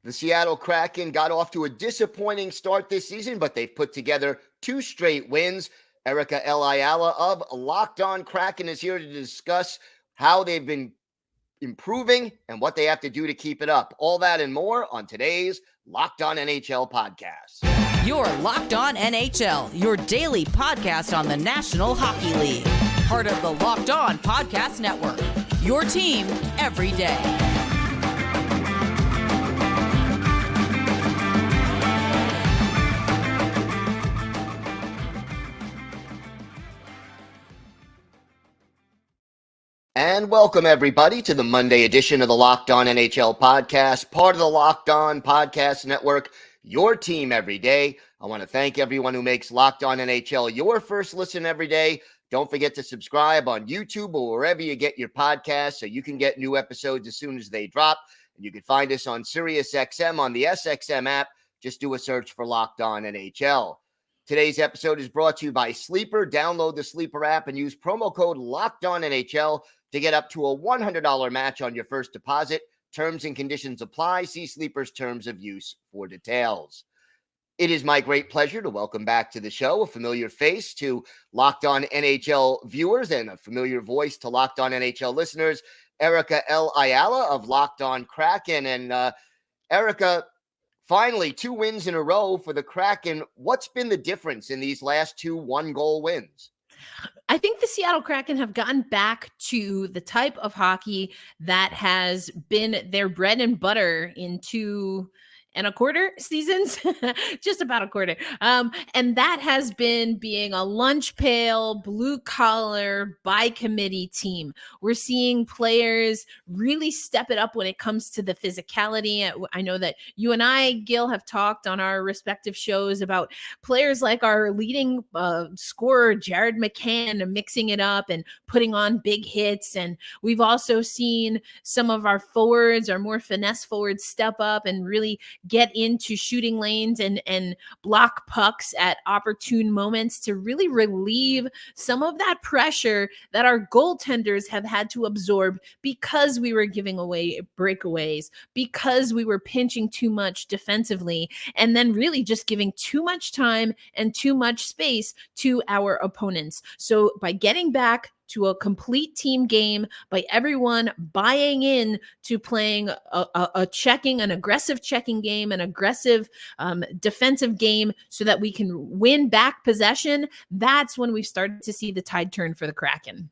The Seattle Kraken got off to a disappointing start this season, but they've put together 2 straight wins. Erica Ayala of Locked On Kraken is here to discuss how they've been improving and what they have to do to keep it up. All that and more on today's Locked On NHL podcast. You're Locked On NHL, your daily podcast on the National Hockey League. Part of the Locked On Podcast Network, your team every day. And welcome, everybody, to the Monday edition of the Locked On NHL podcast, part of the Locked On Podcast Network, your team every day. I want to thank everyone who makes Locked On NHL your first listen every day. Don't forget to subscribe on YouTube or wherever you get your podcasts so you can get new episodes as soon as they drop. And you can find us on SiriusXM on the SXM app. Just do a search for Locked On NHL. Today's episode is brought to you by Sleeper. Download the Sleeper app and use promo code LOCKEDONNHL to get up to a $100 match on your first deposit. Terms and conditions apply. See Sleeper's terms of use for details. It is my great pleasure to welcome back to the show a familiar face to Locked On NHL viewers and a familiar voice to Locked On NHL listeners, Erica Ayala of Locked On Kraken. And Erica, finally 2 wins in a row for the Kraken. What's been the difference in these last 2 1-goal wins? I think the Seattle Kraken have gotten back to the type of hockey that has been their bread and butter in 2 1/4 seasons, just about a quarter. And that has been being a lunch pail, blue collar, by committee team. We're seeing players really step it up when it comes to the physicality. I know that you and I, Gil, have talked on our respective shows about players like our leading scorer, Jared McCann, mixing it up and putting on big hits. And we've also seen some of our forwards, our more finesse forwards, step up and really get into shooting lanes and block pucks at opportune moments to really relieve some of that pressure that our goaltenders have had to absorb because we were giving away breakaways, because we were pinching too much defensively, and then really just giving too much time and too much space to our opponents. So by getting back to a complete team game, by everyone buying in to playing an aggressive checking game, an aggressive defensive game so that we can win back possession, that's when we've started to see the tide turn for the Kraken.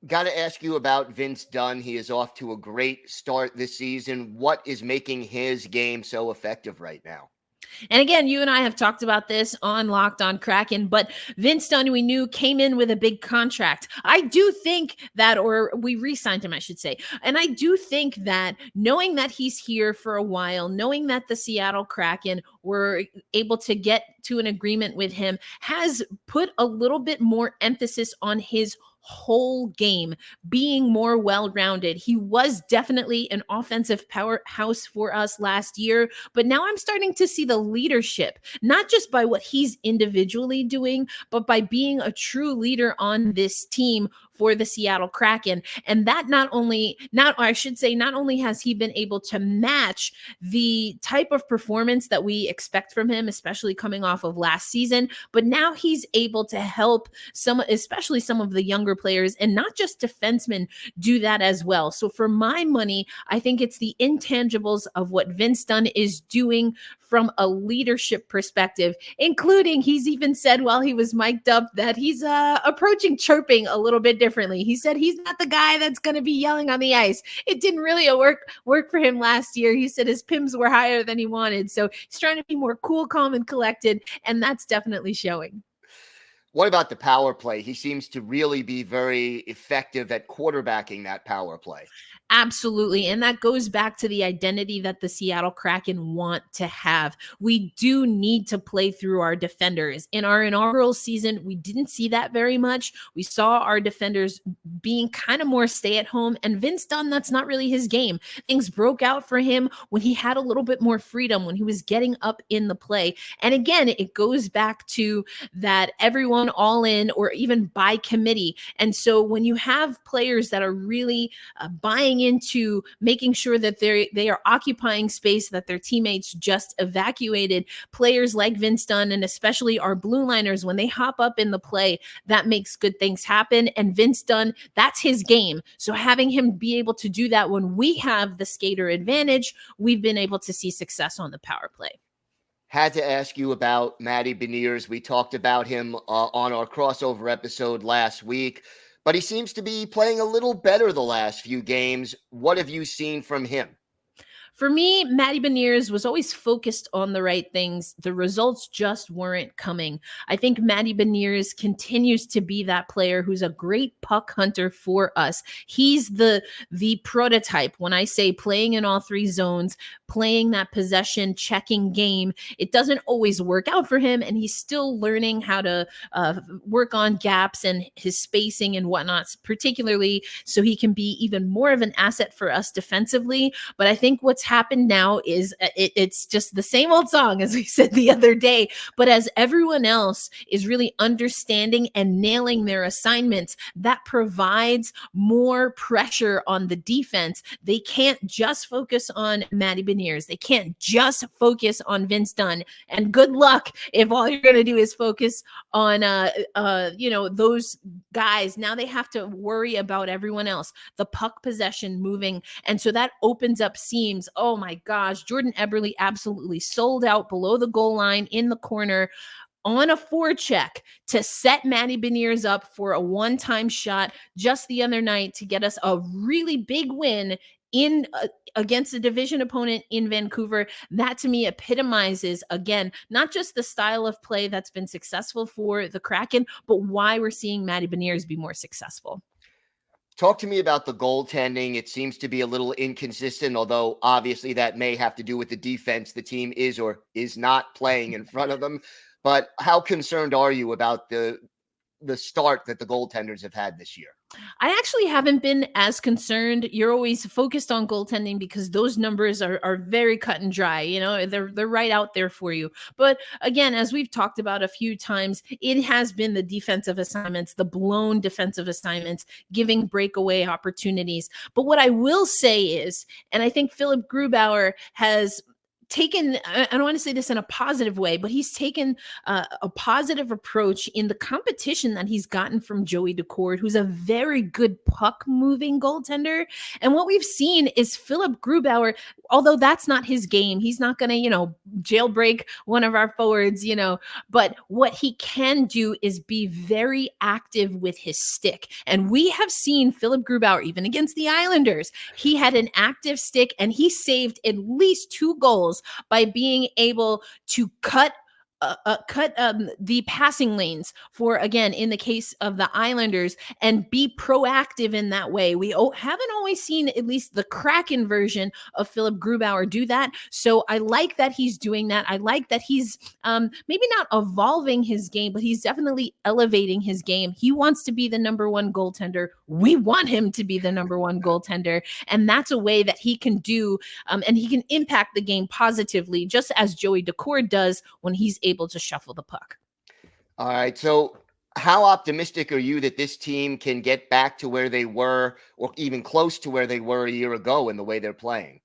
Got to ask you about Vince Dunn. He is off to a great start this season. What is making his game so effective right now? And again, you and I have talked about this on Locked On Kraken, but Vince Dunn, we knew, came in with a big contract. I do think that, or we re-signed him, I should say. And I do think that knowing that he's here for a while, knowing that the Seattle Kraken were able to get to an agreement with him, has put a little bit more emphasis on his whole game being more well-rounded. He was definitely an offensive powerhouse for us last year, but now I'm starting to see the leadership, not just by what he's individually doing, but by being a true leader on this team for the Seattle Kraken. And that not only has he been able to match the type of performance that we expect from him, especially coming off of last season, but now he's able to help especially some of the younger players, and not just defensemen, do that as well. So for my money, I think it's the intangibles of what Vince Dunn is doing from a leadership perspective, including he's even said while he was mic'd up that he's approaching chirping a little bit differently. He said he's not the guy that's going to be yelling on the ice. It didn't really work for him last year. He said his PIMs were higher than he wanted. So he's trying to be more cool, calm, and collected, and that's definitely showing. What about the power play? He seems to really be very effective at quarterbacking that power play. Absolutely. And that goes back to the identity that the Seattle Kraken want to have. We do need to play through our defenders. In our inaugural season, we didn't see that very much. We saw our defenders being kind of more stay at home, and Vince Dunn, that's not really his game. Things broke out for him when he had a little bit more freedom, when he was getting up in the play. And again, it goes back to that everyone gone all in or even by committee. And so when you have players that are really buying into making sure that they are occupying space that their teammates just evacuated, players like Vince Dunn and especially our blue liners, when they hop up in the play, that makes good things happen. And Vince Dunn, that's his game. So having him be able to do that when we have the skater advantage, we've been able to see success on the power play. Had to ask you about Matty Beniers. We talked about him on our crossover episode last week, but he seems to be playing a little better the last few games. What have you seen from him? For me, Matty Beniers was always focused on the right things. The results just weren't coming. I think Matty Beniers continues to be that player who's a great puck hunter for us. He's the prototype. When I say playing in all three zones, playing that possession checking game, it doesn't always work out for him, and he's still learning how to work on gaps and his spacing and whatnot, particularly so he can be even more of an asset for us defensively. But I think what's happened now is it's just the same old song, as we said the other day, but as everyone else is really understanding and nailing their assignments, that provides more pressure on the defense. They can't just focus on Matty Beniers. They can't just focus on Vince Dunn, and good luck if all you're going to do is focus on those guys. Now they have to worry about everyone else, the puck possession moving, and so that opens up seams. Oh my gosh, Jordan Eberle absolutely sold out below the goal line in the corner on a forecheck to set Matty Beniers up for a one-time shot just the other night to get us a really big win in against a division opponent in Vancouver. That to me epitomizes, again, not just the style of play that's been successful for the Kraken, but why we're seeing Matty Beniers be more successful. Talk to me about the goaltending. It seems to be a little inconsistent, although obviously that may have to do with the defense the team is or is not playing in front of them. But how concerned are you about the start that the goaltenders have had this year? I actually haven't been as concerned. You're always focused on goaltending because those numbers are very cut and dry. You know, they're right out there for you. But again, as we've talked about a few times, it has been the defensive assignments, the blown defensive assignments, giving breakaway opportunities. But what I will say is, and I think Philip Grubauer has taken, I don't want to say this in a positive way, but he's taken a positive approach in the competition that he's gotten from Joey Daccord, who's a very good puck moving goaltender. And what we've seen is Philip Grubauer, although that's not his game, he's not going to, jailbreak one of our forwards, but what he can do is be very active with his stick. And we have seen Philip Grubauer, even against the Islanders, he had an active stick and he saved at least 2 goals by being able to cut the passing lanes for, again, in the case of the Islanders, and be proactive in that way. We haven't always seen at least the Kraken version of Philip Grubauer do that. So I like that he's doing that. I like that he's maybe not evolving his game, but he's definitely elevating his game. He wants to be the number one goaltender. We want him to be the number one goaltender. And that's a way that he can do, and he can impact the game positively, just as Joey Daccord does when he's able to shuffle the puck. All right. So how optimistic are you that this team can get back to where they were, or even close to where they were a year ago in the way they're playing?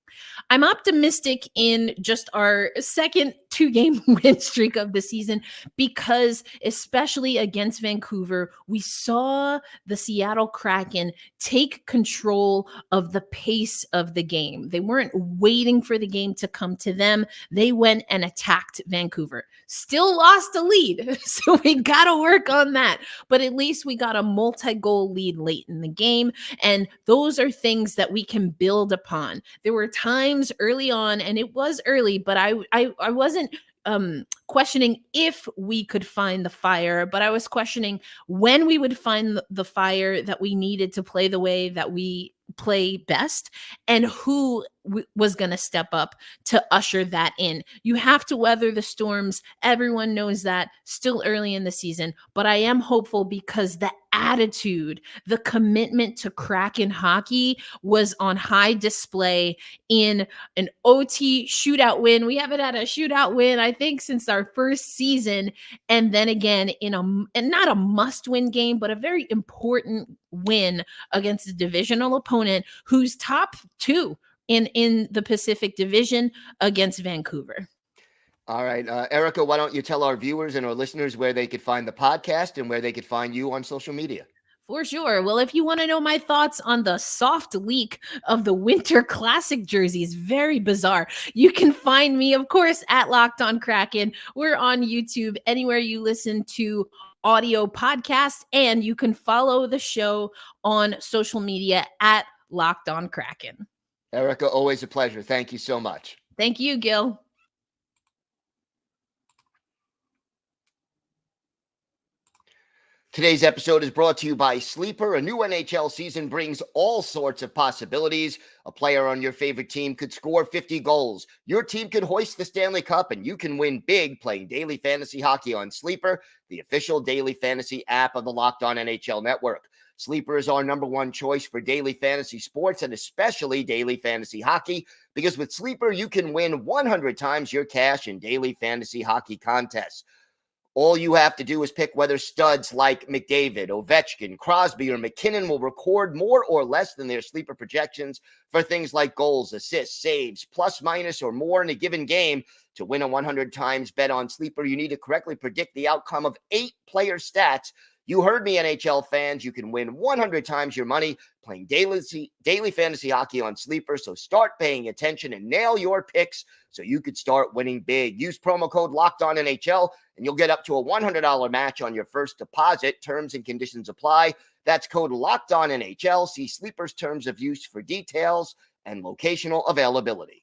I'm optimistic in just our second 2-game win streak of the season, because especially against Vancouver, we saw the Seattle Kraken take control of the pace of the game. They weren't waiting for the game to come to them. They went and attacked Vancouver. Still lost a lead, so we got to work on that. But at least we got a multi-goal lead late in the game, and those are things that we can build upon. There were times early on, and it was early, but I wasn't questioning if we could find the fire, but I was questioning when we would find the fire that we needed to play the way that we play best and who was going to step up to usher that in. You have to weather the storms. Everyone knows that, still early in the season, but I am hopeful because the attitude, the commitment to Kraken hockey was on high display in an OT shootout win. We haven't had a shootout win, I think, since our first season. And then again, and not a must-win game, but a very important win against a divisional opponent who's top 2 in the Pacific Division against Vancouver. All right, Erica, why don't you tell our viewers and our listeners where they could find the podcast and where they could find you on social media? For sure. Well, if you want to know my thoughts on the soft leak of the Winter Classic jerseys, very bizarre, you can find me, of course, at Locked On Kraken. We're on YouTube, anywhere you listen to audio podcasts, and you can follow the show on social media at Locked On Kraken. Erica, always a pleasure. Thank you so much. Thank you, Gil. Today's episode is brought to you by Sleeper. A new NHL season brings all sorts of possibilities. A player on your favorite team could score 50 goals. Your team could hoist the Stanley Cup, and you can win big playing daily fantasy hockey on Sleeper, the official daily fantasy app of the Locked On NHL Network. Sleeper is our number one choice for daily fantasy sports and especially daily fantasy hockey, because with Sleeper, you can win 100 times your cash in daily fantasy hockey contests. All you have to do is pick whether studs like McDavid, Ovechkin, Crosby, or McKinnon will record more or less than their sleeper projections for things like goals, assists, saves, plus, minus, or more in a given game. To win a 100 times bet on Sleeper, you need to correctly predict the outcome of 8 player stats. You heard me, NHL fans. You can win 100 times your money playing daily fantasy hockey on Sleeper. So start paying attention and nail your picks so you could start winning big. Use promo code LOCKEDONNHL and you'll get up to a $100 match on your first deposit. Terms and conditions apply. That's code LOCKEDONNHL. See Sleeper's terms of use for details and locational availability.